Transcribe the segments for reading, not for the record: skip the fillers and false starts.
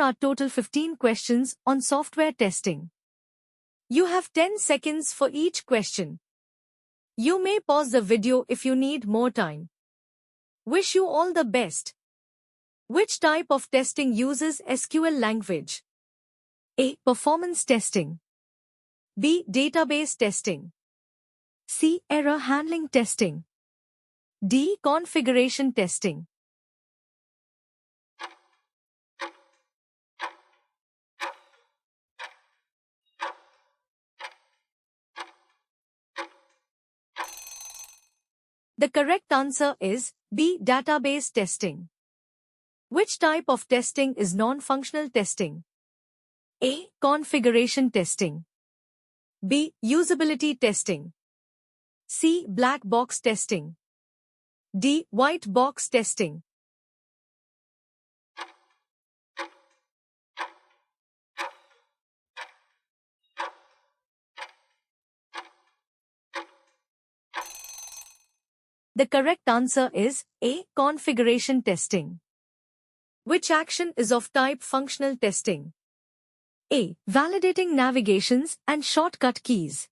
are total 15 questions on software testing. You have 10 seconds for each question. You may pause the video if you need more time. Wish you all the best. Which type of testing uses SQL language? A. Performance testing. B. Database testing. C. Error handling testing. D. Configuration testing. The correct answer is B. Database testing. Which type of testing is non-functional testing? A. Configuration testing. B. Usability testing. C. Black box testing. D. White box testing. The correct answer is A. Configuration testing. Which action is of type functional testing? A. Validating navigations and shortcut keys.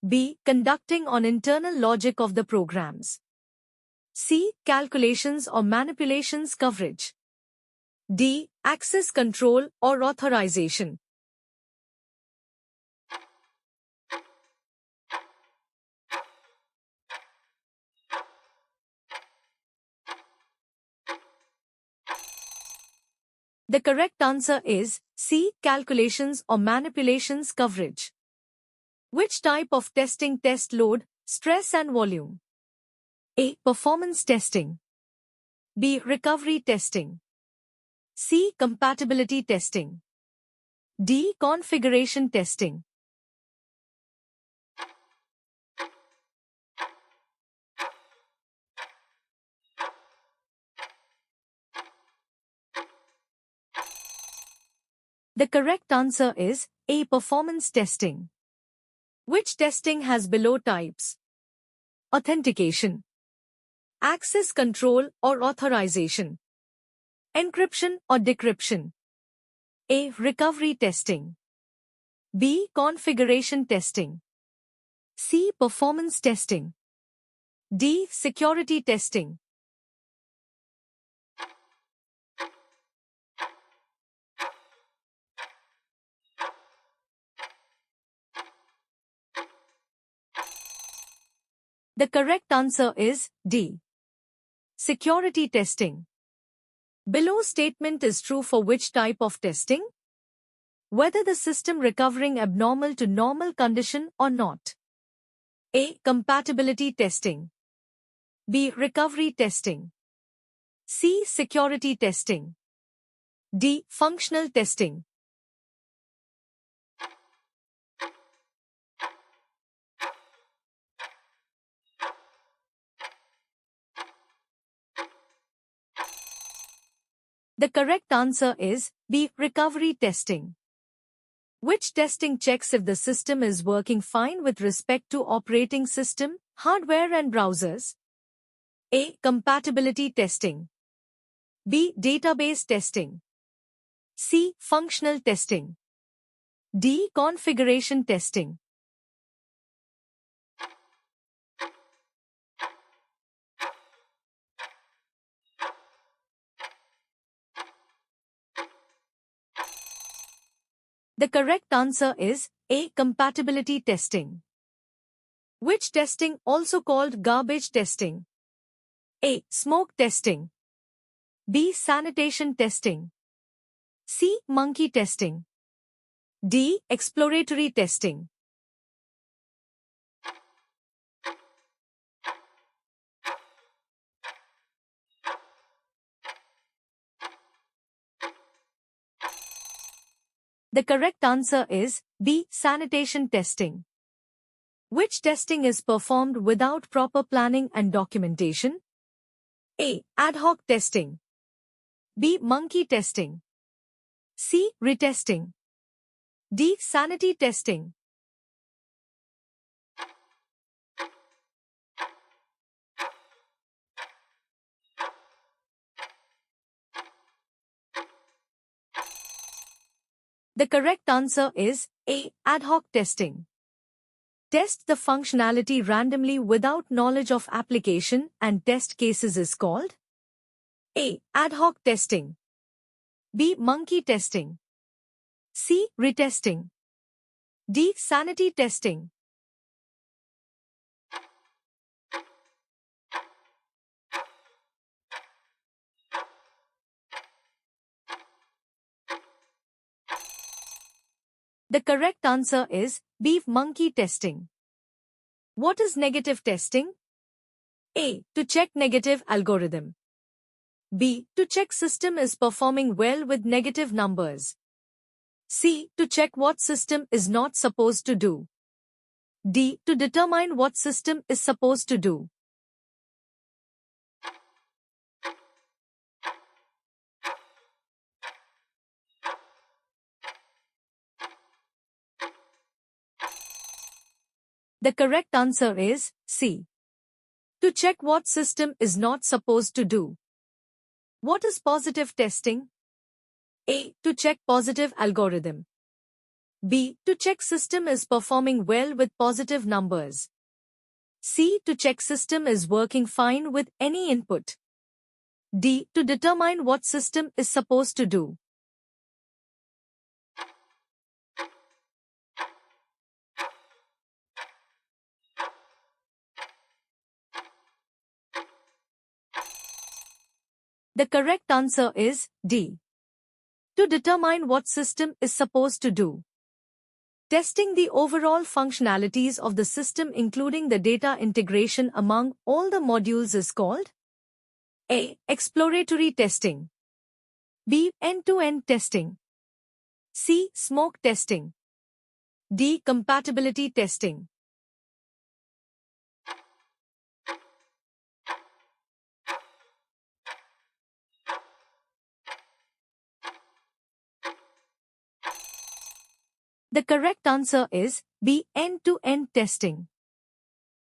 B. Conducting on internal logic of the programs. C. Calculations or manipulations coverage. D. Access control or authorization. The correct answer is C. Calculations or manipulations coverage. Which type of testing test load, stress and volume? A. Performance testing. B. Recovery testing. C. Compatibility testing. D. Configuration testing. The correct answer is A. Performance testing. Which testing has below types? Authentication, access control or authorization, encryption or decryption. A. Recovery testing. B. Configuration testing. C. Performance testing. D. Security testing. The correct answer is D. Security testing. Below statement is true for which type of testing? Whether the system recovering abnormal to normal condition or not. A. Compatibility testing. B. Recovery testing. C. Security testing. D. Functional testing. The correct answer is B. Recovery testing. Which testing checks if the system is working fine with respect to operating system, hardware and browsers? A. Compatibility testing. B. Database testing. C. Functional testing. D. Configuration testing. The correct answer is A. Compatibility testing. Which testing also called garbage testing? A. Smoke testing. B. Sanitation testing. C. Monkey testing. D. Exploratory testing. The correct answer is B. Sanitation testing. Which testing is performed without proper planning and documentation? A. Ad hoc testing. B. Monkey testing. C. Retesting. D. Sanity testing. The correct answer is A. Ad hoc testing. Test the functionality randomly without knowledge of application and test cases is called A. Ad hoc testing. B. Monkey testing. C. Retesting. D. Sanity testing. The correct answer is B. Monkey testing. What is negative testing? A. To check negative algorithm. B. To check system is performing well with negative numbers. C. To check what system is not supposed to do. D. To determine what system is supposed to do. The correct answer is C. To check what system is not supposed to do. What is positive testing? A. To check positive algorithm. B. To check system is performing well with positive numbers. C. To check system is working fine with any input. D. To determine what system is supposed to do. The correct answer is D. To determine what system is supposed to do. Testing the overall functionalities of the system including the data integration among all the modules is called A. Exploratory testing. B. End-to-end testing. C. Smoke testing. D. Compatibility testing. The correct answer is B. End-to-end testing.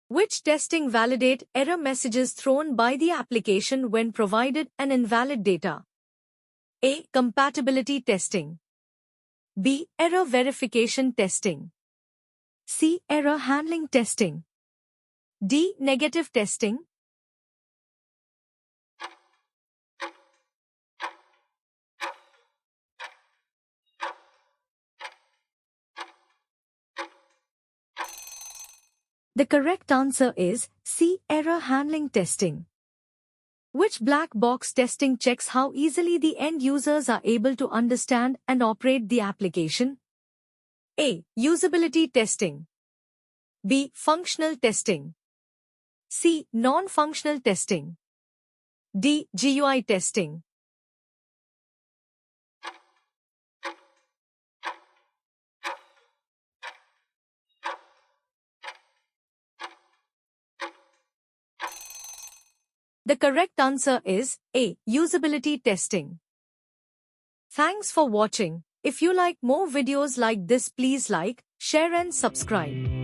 Which testing validate error messages thrown by the application when provided an invalid data? A. Compatibility testing. B. Error verification testing. C. Error handling testing. D. Negative testing. The correct answer is C. Error handling testing. Which black box testing checks how easily the end users are able to understand and operate the application? A. Usability testing. B. Functional testing. C. Non-functional testing. D. GUI testing. The correct answer is A. Usability testing. Thanks for watching. If you like more videos like this, please like, share and subscribe.